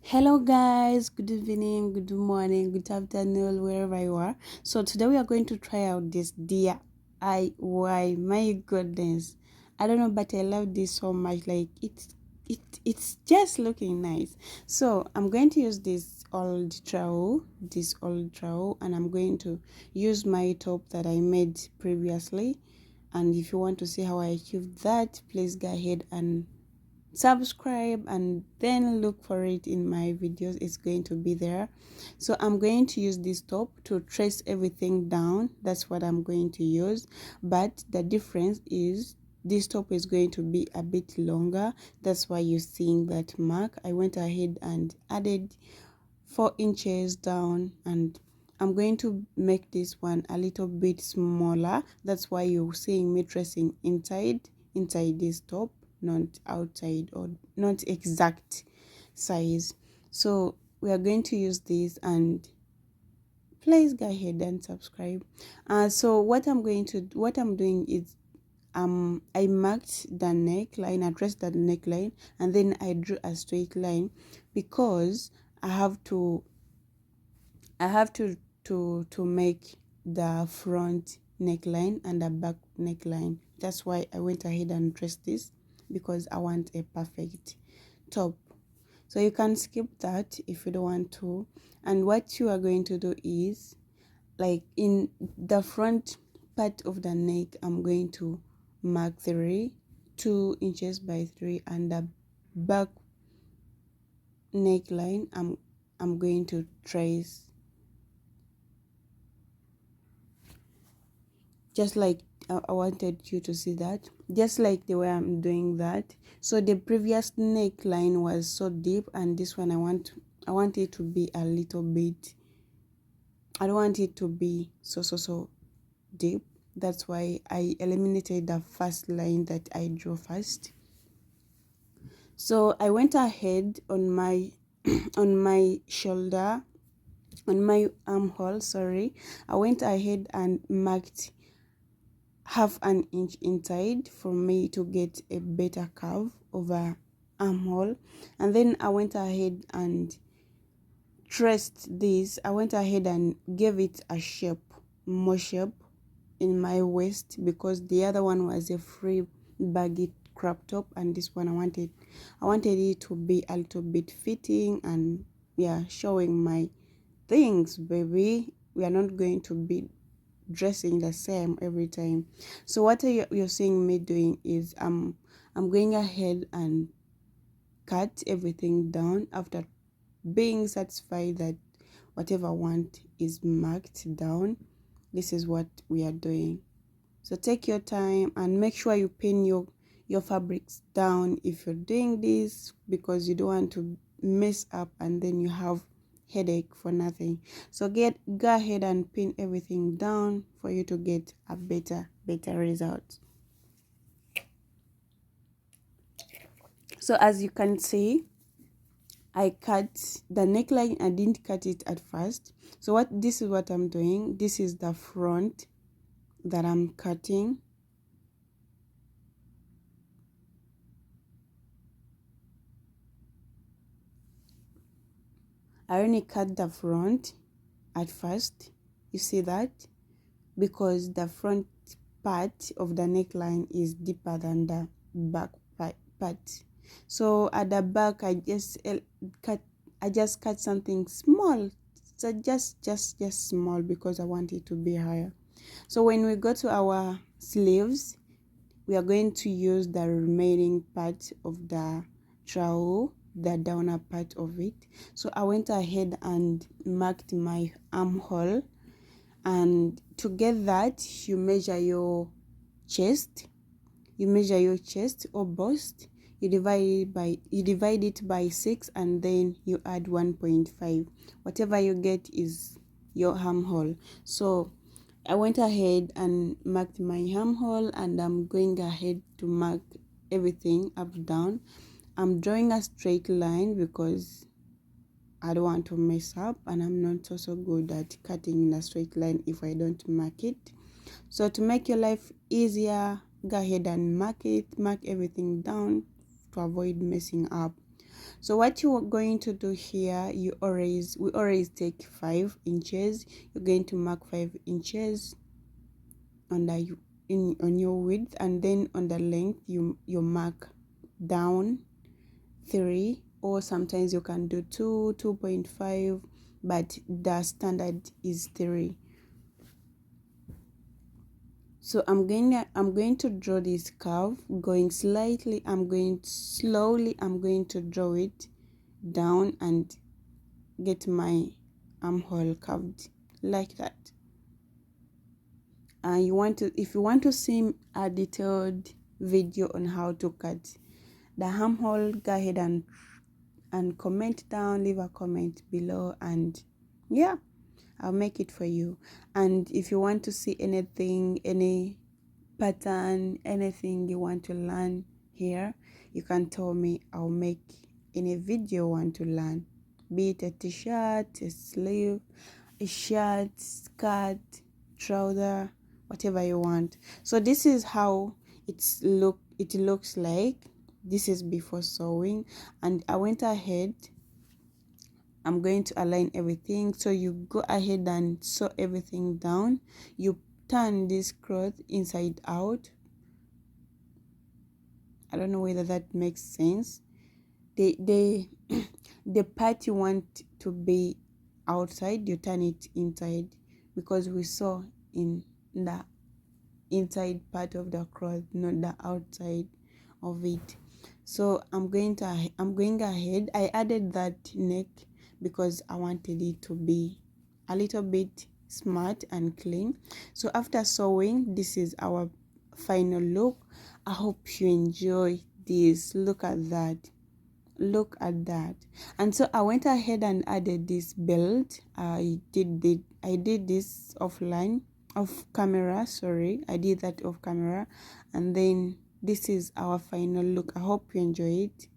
Hello guys, good evening, good morning, good afternoon, wherever you are. So today we are going to try out this DIY. My goodness. I don't know, but I love this so much. Like it's just looking nice. So I'm going to use this old trowel, and I'm going to use my top that I made previously. And if you want to see how I achieved that, please go ahead and subscribe and then look for it in my videos. It's going to be there. So I'm going to use this top to trace everything down. That's what I'm going to use, but the difference is this top is going to be a bit longer. That's why you're seeing that mark. I went ahead and added 4 inches down, and I'm going to make this one a little bit smaller. That's why you're seeing me tracing inside this top, not outside or not exact size. So we are going to use this, and please go ahead and subscribe. So what I'm doing is I marked the neckline, I traced the neckline, and then I drew a straight line because I have to I have to make the front neckline and the back neckline. That's why I went ahead and traced this, because I want a perfect top. So you can skip that if you don't want to. And what you are going to do is, like in the front part of the neck, I'm going to mark 2 inches by 3, and the back neckline I'm going to trace just like I wanted you to see that, just like the way I'm doing that. So the previous neckline was so deep, and this one I want it to be a little bit, I don't want it to be so deep. That's why I eliminated the first line that I drew first. So I went ahead on my on my shoulder, on my armhole, sorry, I went ahead and marked half an inch inside for me to get a better curve over armhole. And then I went ahead and traced this. I went ahead and gave it a shape, more shape in my waist, because the other one was a free baggy crop top, and this one I wanted it to be a little bit fitting and yeah, showing my things, baby. We are not going to be dressing the same every time. So what you're seeing me doing is I'm going ahead and cut everything down after being satisfied that whatever I want is marked down. This is what we are doing. So take your time and make sure you pin your fabrics down if you're doing this, because you don't want to mess up and then you have headache for nothing. So go ahead and pin everything down for you to get a better result. So as you can see, I cut the neckline. I didn't cut it at first. So this is what I'm doing. This is the front that I'm cutting. I only cut the front at first. You see that? Because the front part of the neckline is deeper than the back part. So at the back, I just cut something small. So just small, because I want it to be higher. So when we go to our sleeves, we are going to use the remaining part of the trowel, the downer part of it. So I went ahead and marked my armhole, and to get that, you measure your chest or bust. You divide it by 6, and then you add 1.5. Whatever you get is your armhole. So I went ahead and marked my armhole, and I'm going ahead to mark everything up down. I'm drawing a straight line because I don't want to mess up, and I'm not also good at cutting in a straight line if I don't mark it. So to make your life easier, go ahead and mark everything down to avoid messing up. So what you are going to do here, we always take 5 inches. You're going to mark 5 inches on the on your width, and then on the length you mark down 3, or sometimes you can do 2.5, but the standard is 3. So I'm going to draw this curve, going slightly, I'm going to draw it down and get my armhole curved like that. And if you want to see a detailed video on how to cut the armhole, go ahead and comment down, leave a comment below, and yeah, I'll make it for you. And if you want to see anything, any pattern, anything you want to learn here, you can tell me. I'll make any video you want to learn, be it a t-shirt, a sleeve, a shirt, skirt, trouser, whatever you want. So this is how it looks like. This is before sewing, and I went ahead, I'm going to align everything. So you go ahead and sew everything down. You turn this cloth inside out. I don't know whether that makes sense. The the part you want to be outside, you turn it inside, because we sew in the inside part of the cloth, not the outside of it. So I'm going ahead. I added that neck because I wanted it to be a little bit smart and clean. So after sewing, this is our final look. I hope you enjoy this. Look at that. And so I went ahead and added this belt. I did this off camera, sorry. I did that off camera, and then this is our final look. I hope you enjoy it.